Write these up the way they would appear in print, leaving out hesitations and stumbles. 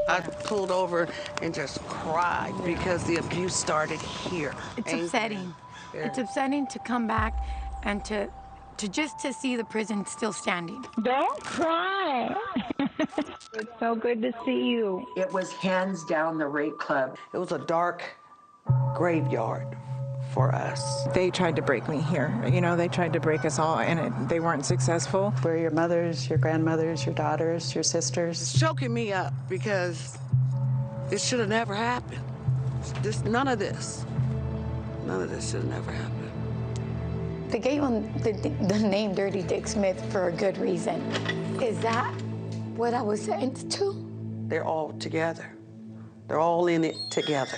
I pulled over and just cried because the abuse started here. It's upsetting. It's upsetting to come back and to see the prison still standing. Don't cry. It's so good to see you. It was hands down the rape club. It was a dark graveyard for us. They tried to break me here. You know, they tried to break us all, and they weren't successful. We're your mothers, your grandmothers, your daughters, your sisters. It's choking me up because it should have never happened. None of this should have never happened. They gave him the name Dirty Dick Smith for a good reason. Is that what I was sentenced to? They're all together. They're all in it together.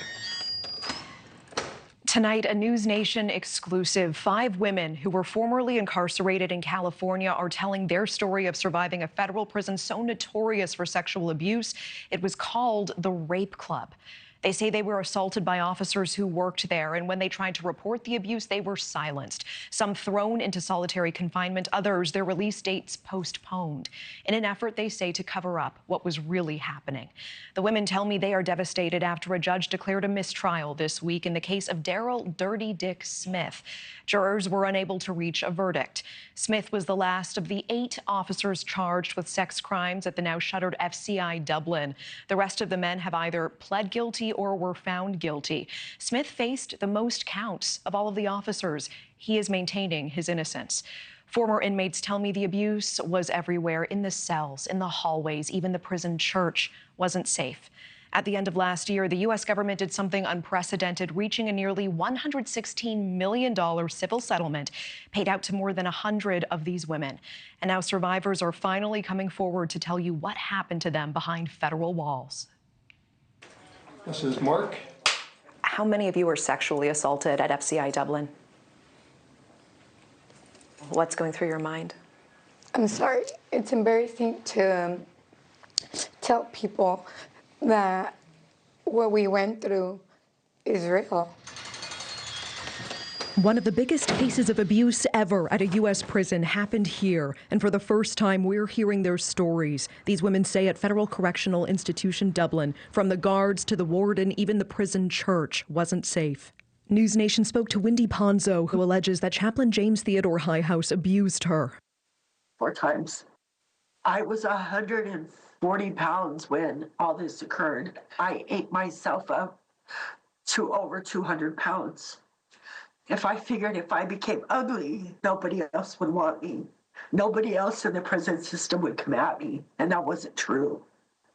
Tonight, a NewsNation exclusive. 5 women who were formerly incarcerated in California are telling their story of surviving a federal prison so notorious for sexual abuse, it was called the Rape Club. They say they were assaulted by officers who worked there, and when they tried to report the abuse, they were silenced. Some thrown into solitary confinement, others, their release dates postponed, in an effort, they say, to cover up what was really happening. The women tell me they are devastated after a judge declared a mistrial this week in the case of Daryl Dirty Dick Smith. Jurors were unable to reach a verdict. Smith was the last of the 8 officers charged with sex crimes at the now shuttered FCI Dublin. The rest of the men have either pled guilty or were found guilty. Smith faced the most counts of all of the officers. He is maintaining his innocence. Former inmates tell me the abuse was everywhere, in the cells, in the hallways, even the prison church wasn't safe. At the end of last year, the U.S. government did something unprecedented, reaching a nearly $116 million civil settlement paid out to more than 100 of these women. And now survivors are finally coming forward to tell you what happened to them behind federal walls. This is Mark. How many of you were sexually assaulted at FCI Dublin? What's going through your mind? I'm sorry. It's embarrassing to tell people that what we went through is real. One of the biggest cases of abuse ever at a U.S. prison happened here, and for the first time, we're hearing their stories. These women say at Federal Correctional Institution Dublin, from the guards to the warden, even the prison church wasn't safe. NewsNation spoke to Wendy Ponzo, who alleges that Chaplain James Theodore Highhouse abused her. 4 times. I was 140 pounds when all this occurred. I ate myself up to over 200 pounds. If I figured if I became ugly, nobody else would want me. Nobody else in the prison system would come at me, and that wasn't true.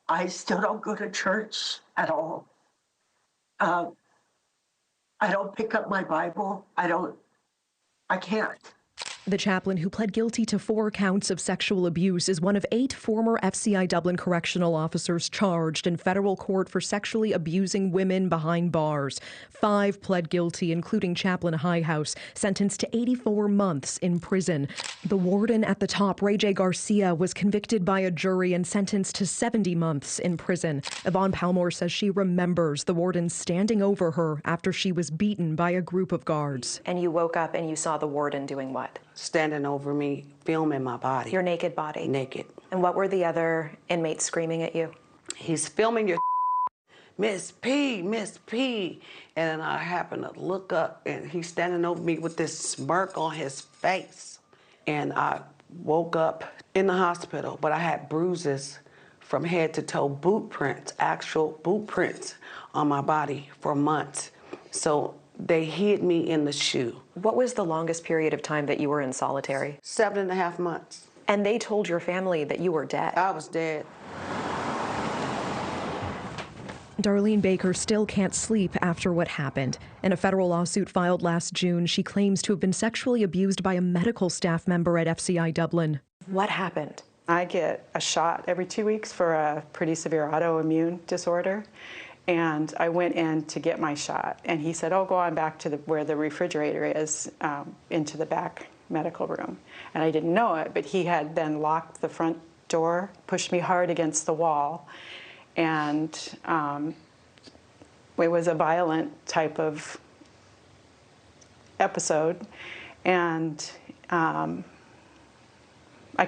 I still don't go to church at all. I don't pick up my Bible. I can't. The chaplain, who pled guilty to 4 counts of sexual abuse, is one of 8 former FCI Dublin correctional officers charged in federal court for sexually abusing women behind bars. 5 pled guilty, including Chaplain Highhouse, sentenced to 84 months in prison. The warden at the top, Ray J. Garcia, was convicted by a jury and sentenced to 70 months in prison. Yvonne Palmore says she remembers the warden standing over her after she was beaten by a group of guards. And you woke up and you saw the warden doing what? Standing over me, filming my body. Your naked body? Naked. And what were the other inmates screaming at you? He's filming your Miss P, Miss P. And I happened to look up, and he's standing over me with this smirk on his face. And I woke up in the hospital, but I had bruises from head to toe, boot prints, actual boot prints on my body for months. So they hid me in the shoe. What was the longest period of time that you were in solitary? 7.5 months. And they told your family that you were dead? I was dead. Darlene Baker still can't sleep after what happened. In a federal lawsuit filed last June, she claims to have been sexually abused by a medical staff member at FCI Dublin. What happened? I get a shot every 2 weeks for a pretty severe autoimmune disorder. And I went in to get my shot, and he said, oh, go on back to where the refrigerator is, into the back medical room. And I didn't know it, but he had then locked the front door, pushed me hard against the wall, and it was a violent type of episode. And I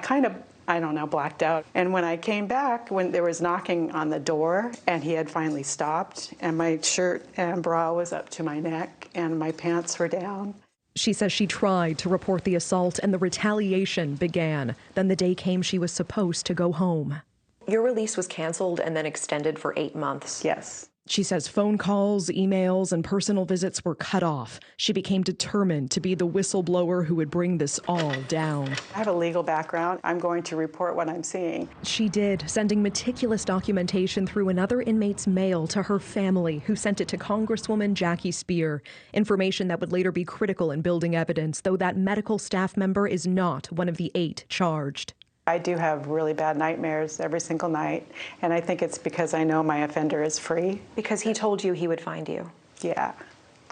kind of I don't know, blacked out. And when I came back, when there was knocking on the door and he had finally stopped and my shirt and bra was up to my neck and my pants were down. She says she tried to report the assault and the retaliation began. Then the day came she was supposed to go home. Your release was canceled and then extended for 8 months. Yes. She says phone calls, emails, and personal visits were cut off. She became determined to be the whistleblower who would bring this all down. I have a legal background. I'm going to report what I'm seeing. She did, sending meticulous documentation through another inmate's mail to her family, who sent it to Congresswoman Jackie Speer. Information that would later be critical in building evidence, though that medical staff member is not one of the 8 charged. I do have really bad nightmares every single night, and I think it's because I know my offender is free. Because he told you he would find you. Yeah,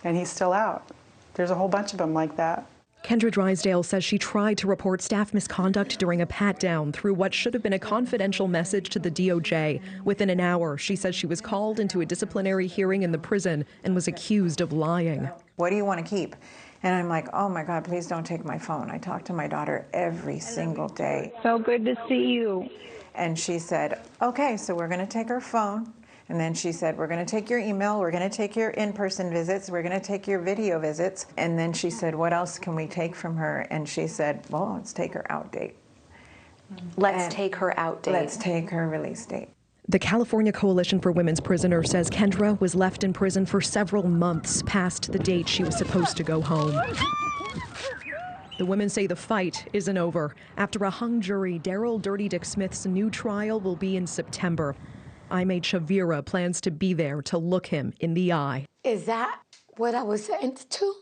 and he's still out. There's a whole bunch of them like that. Kendra Drysdale says she tried to report staff misconduct during a pat-down through what should have been a confidential message to the DOJ. Within an hour, she says she was called into a disciplinary hearing in the prison and was accused of lying. What do you want to keep? And I'm like, oh my God, please don't take my phone. I talk to my daughter every single day. So good to see you. And she said, okay, so we're going to take her phone. And then she said, we're going to take your email, we're going to take your in-person visits, we're going to take your video visits. And then she said, what else can we take from her? And she said, well, let's take her out date. Let's take her out date. Let's take her release date. The California Coalition for Women's Prisoners says Kendra was left in prison for several months past the date she was supposed to go home. The women say the fight isn't over. After a hung jury, Daryl Dirty Dick Smith's new trial will be in September. Inmate Shavira plans to be there to look him in the eye. Is that what I was sentenced to?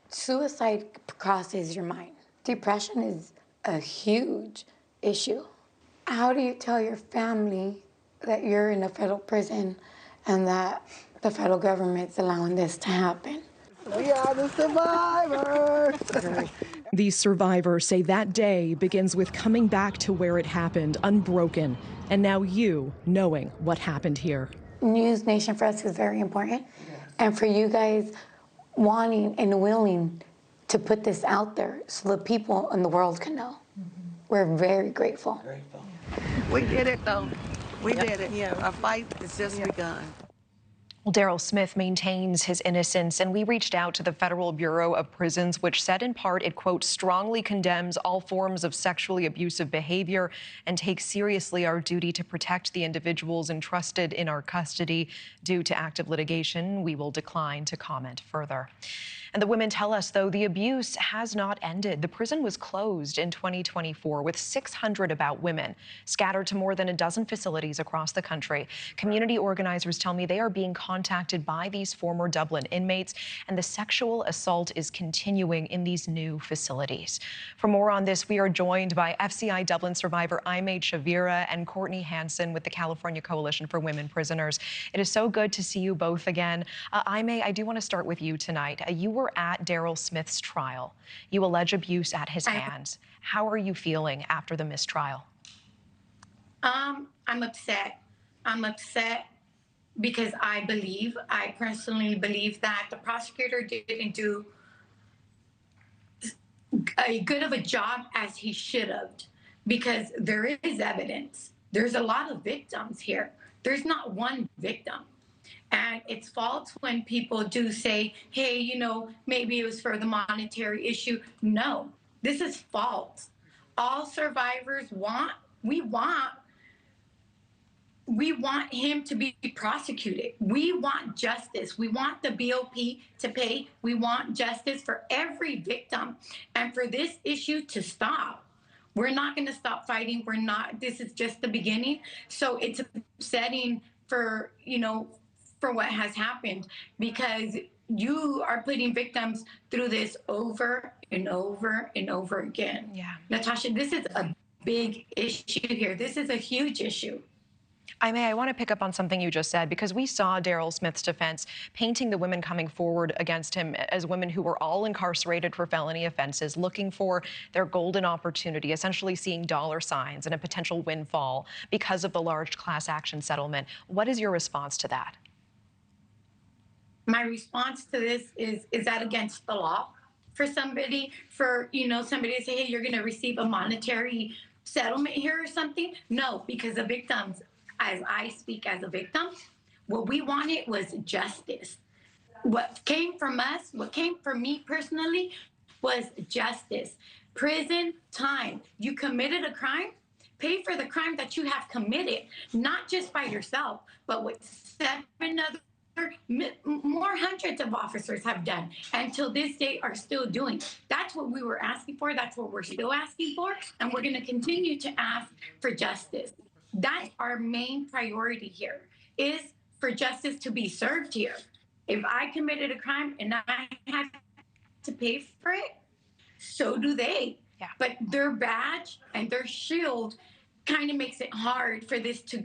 Suicide crosses your mind. Depression is a huge issue. How do you tell your family that you're in a federal prison and that the federal government's allowing this to happen? We are the survivors. These survivors say that day begins with coming back to where it happened, unbroken, and now you knowing what happened here. NewsNation for us is very important, and for you guys wanting and willing to put this out there so the people in the world can know. We're very grateful. We did it, though. We did it. Yeah. Our fight has just begun. Well, Daryl Smith maintains his innocence, and we reached out to the Federal Bureau of Prisons, which said in part it, quote, strongly condemns all forms of sexually abusive behavior and takes seriously our duty to protect the individuals entrusted in our custody. Due to active litigation, we will decline to comment further. And the women tell us, though, the abuse has not ended. The prison was closed in 2024 with 600 about women scattered to more than a dozen facilities across the country. Community organizers tell me they are being contacted by these former Dublin inmates, and the sexual assault is continuing in these new facilities. For more on this, we are joined by FCI Dublin survivor inmate Shavira and Courtney Hansen with the California Coalition for Women Prisoners. It is so good to see you both again. Aimee, I do want to start with you tonight. You were at Daryl Smith's trial. You allege abuse at his hands. How are you feeling after the mistrial? I'm upset. I'm upset because I personally believe that the prosecutor didn't do a good of a job as he should have, because there is evidence. There's a lot of victims here. There's not one victim. And it's false when people do say, hey, you know, maybe it was for the monetary issue. No, this is false. All survivors we want him to be prosecuted. We want justice. We want the BOP to pay. We want justice for every victim and for this issue to stop. We're not going to stop fighting. This is just the beginning. So it's upsetting for, you know, for what has happened, because you are putting victims through this over and over and over again. Yeah. Natasha, this is a big issue here. This is a huge issue. Aimee, I want to pick up on something you just said, because we saw Daryl Smith's defense painting the women coming forward against him as women who were all incarcerated for felony offenses, looking for their golden opportunity, essentially seeing dollar signs and a potential windfall because of the large class action settlement. What is your response to that? My response to this is that against the law for somebody, to say, hey, you're going to receive a monetary settlement here or something? No, because the victims, as I speak as a victim, what we wanted was justice. What came from us, what came from me personally, was justice. Prison time. You committed a crime, pay for the crime that you have committed, not just by yourself, but with 7 other more hundreds of officers have done, and till this day are still doing. That's what we were asking for. That's what we're still asking for, and we're going to continue to ask for justice. That's our main priority here, is for justice to be served here. If I committed a crime and I had to pay for it, so do they. Yeah. But their badge and their shield kind of makes it hard for this to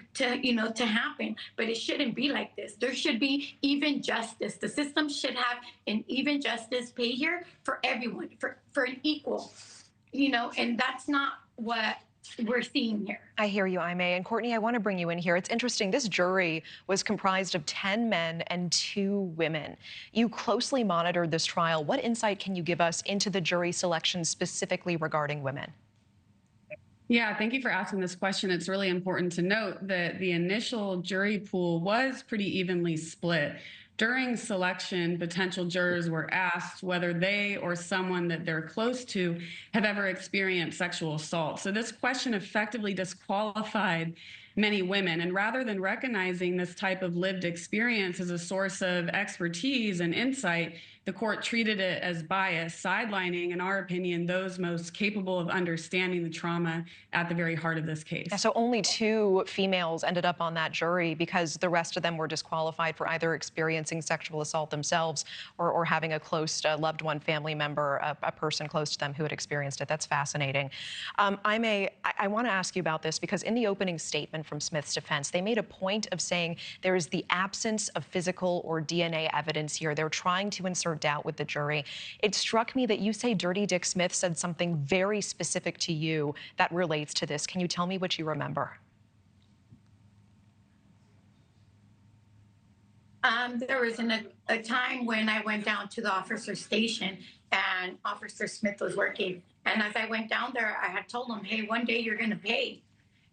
happen. But it shouldn't be like this. There should be even justice. The system should have an even justice pay here for everyone, for an equal, and that's not what we're seeing here. I hear you, Aimee. And Courtney, I want to bring you in here. It's interesting. This jury was comprised of 10 men and 2 women. You closely monitored this trial. What insight can you give us into the jury selection specifically regarding women? Yeah, thank you for asking this question. It's really important to note that the initial jury pool was pretty evenly split. During selection, potential jurors were asked whether they or someone that they're close to have ever experienced sexual assault. So this question effectively disqualified many women. And rather than recognizing this type of lived experience as a source of expertise and insight, the court treated it as bias, sidelining, in our opinion, those most capable of understanding the trauma at the very heart of this case. So only 2 females ended up on that jury because the rest of them were disqualified for either experiencing sexual assault themselves or having a close loved one, family member, a person close to them who had experienced it. That's fascinating. I want to ask you about this because in the opening statement from Smith's defense, they made a point of saying there is the absence of physical or DNA evidence here. They're trying to insert doubt with the jury. It struck me that you say Dirty Dick Smith said something very specific to you that relates to this. Can you tell me what you remember? There was a time when I went down to the officer's station and Officer Smith was working. And as I went down there, I had told him, hey, one day you're going to pay.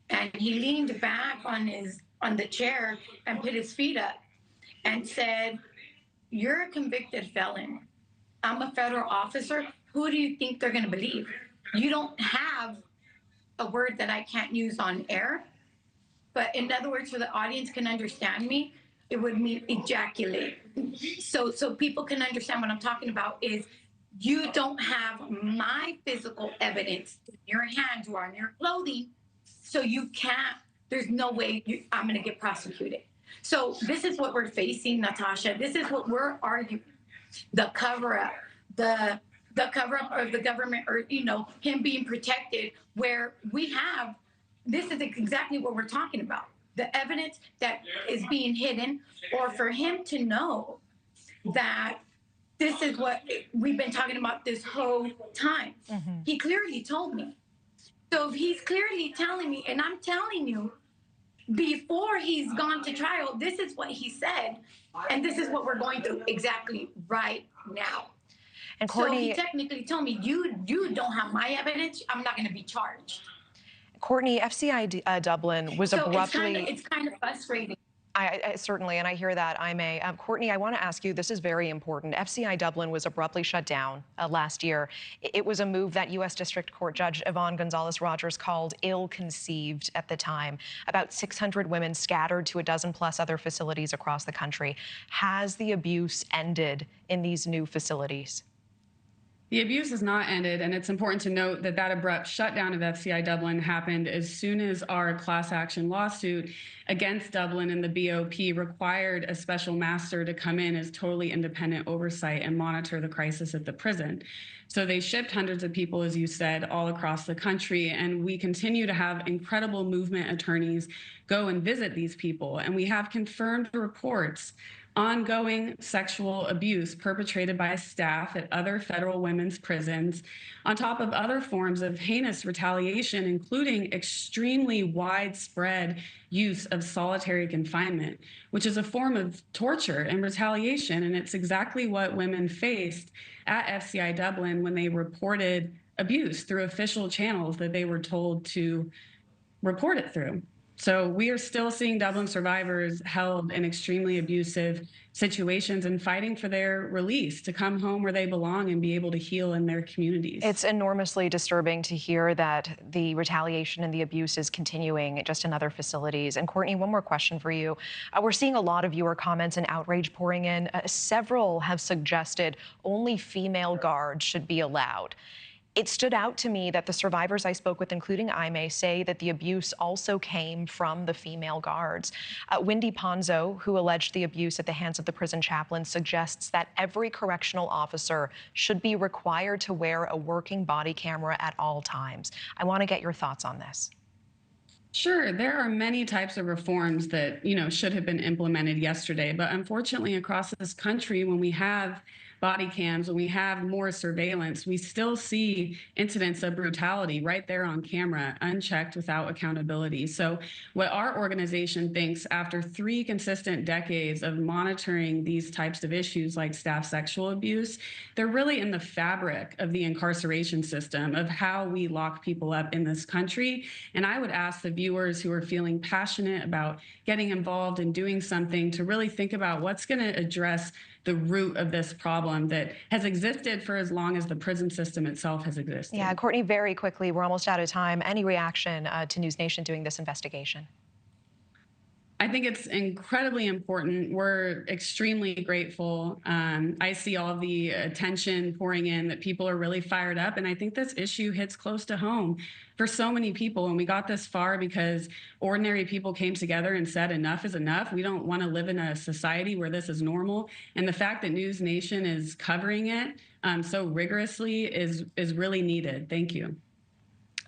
And he leaned back on the chair and put his feet up and said, you're a convicted felon. I'm a federal officer. Who do you think they're going to believe? You don't have a word that I can't use on air. But in other words, so the audience can understand me, it would mean ejaculate. So people can understand what I'm talking about is you don't have my physical evidence in your hands or on your clothing, so you can't, there's no way I'm going to get prosecuted. So this is what we're facing, Natasha. This is what we're arguing. The cover-up, the cover-up of the government, or, him being protected, where we have, this is exactly what we're talking about. The evidence that is being hidden, or for him to know that this is what we've been talking about this whole time. Mm-hmm. He clearly told me. So if he's clearly telling me, and I'm telling you, before he's gone to trial, this is what he said, and this is what we're going through exactly right now. And Courtney, so he technically told me, you don't have my evidence, I'm not going to be charged. Courtney, FCI Dublin was abruptly... It's kind of frustrating. I certainly, and I hear that, Aimee. Courtney, I want to ask you, this is very important. FCI Dublin was abruptly shut down last year. It was a move that U.S. District Court Judge Yvonne Gonzalez-Rogers called ill-conceived at the time. About 600 women scattered to a dozen-plus other facilities across the country. Has the abuse ended in these new facilities? The abuse has not ended, and it's important to note that that abrupt shutdown of FCI Dublin happened as soon as our class action lawsuit against Dublin and the BOP required a special master to come in as totally independent oversight and monitor the crisis at the prison. So they shipped hundreds of people, as you said, all across the country, and we continue to have incredible movement attorneys go and visit these people, and we have confirmed reports ongoing sexual abuse perpetrated by staff at other federal women's prisons, on top of other forms of heinous retaliation, including extremely widespread use of solitary confinement, which is a form of torture and retaliation. And it's exactly what women faced at FCI Dublin when they reported abuse through official channels that they were told to report it through. So we are still seeing Dublin survivors held in extremely abusive situations and fighting for their release to come home where they belong and be able to heal in their communities. It's enormously disturbing to hear that the retaliation and the abuse is continuing just in other facilities. And Courtney, one more question for you. We're seeing a lot of viewer comments and outrage pouring in. Several have suggested only female guards should be allowed. It stood out to me that the survivors I spoke with, including Aimee, say that the abuse also came from the female guards. Wendy Ponzo, who alleged the abuse at the hands of the prison chaplain, suggests that every correctional officer should be required to wear a working body camera at all times. I want to get your thoughts on this. Sure, there are many types of reforms that, should have been implemented yesterday, but unfortunately across this country, when we have body cams, when we have more surveillance, we still see incidents of brutality right there on camera, unchecked, without accountability. So what our organization thinks, after 3 consistent decades of monitoring these types of issues like staff sexual abuse, they're really in the fabric of the incarceration system, of how we lock people up in this country. And I would ask the viewers who are feeling passionate about getting involved and doing something to really think about what's going to address the root of this problem that has existed for as long as the prison system itself has existed. Yeah, Courtney, very quickly, we're almost out of time. Any reaction to NewsNation doing this investigation? I think it's incredibly important. We're extremely grateful. I see all the attention pouring in, that people are really fired up. And I think this issue hits close to home for so many people. And we got this far because ordinary people came together and said, enough is enough. We don't want to live in a society where this is normal. And the fact that NewsNation is covering it so rigorously is really needed. Thank you.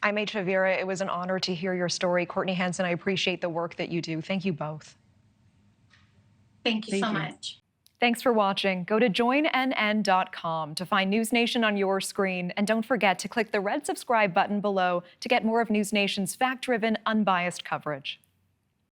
Aimee Chavira, it was an honor to hear your story. Courtney Hansen, I appreciate the work that you do. Thank you both. Thank you so much. Thanks for watching. Go to joinnn.com to find NewsNation on your screen. And don't forget to click the red subscribe button below to get more of NewsNation's fact-driven, unbiased coverage.